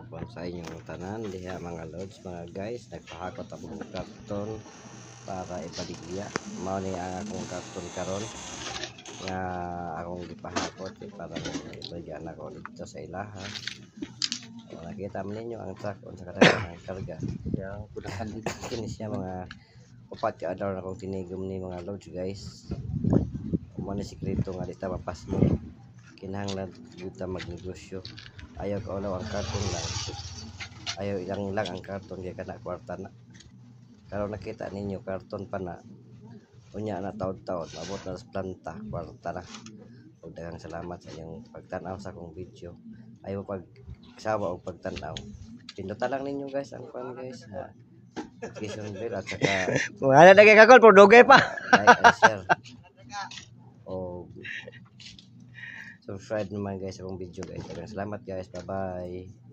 hapon sa inyong tanan diha mga lods, mga guys. Nagpahakot ako ng karton para ipaligya. Mao ni ang akong karton karon nga akong gipahakot para ipaligya na ko dito sa ilaha. Nakita mo ninyo ang truck sa kadagang karga. Yang kudakan dito kini siya mga upat ka adlaw na akong tinigom ni mga lods, guys. Mo ni sikreto nga dita mapasmo. Kinahanglan kita magnegosyo. Ayaw ka ulaw ang karton lang. Ayaw ilang lang ang karton kaya kana kwarta na. Karon nakita ninyo karton pa na. Unya na taon-taon mabot na sa planta kwarta na. Ug daghang salamat sa inyong pagtan-aw sa akong video. Ayaw pagsawa og pagtan-aw. Pindutan lang ninyo guys ang fan guys. Notification bell at saka Wala na kay kakol, pero dugay pa. like and share. O subscribe naman guys sa akong video guys. Salamat guys. Bye bye.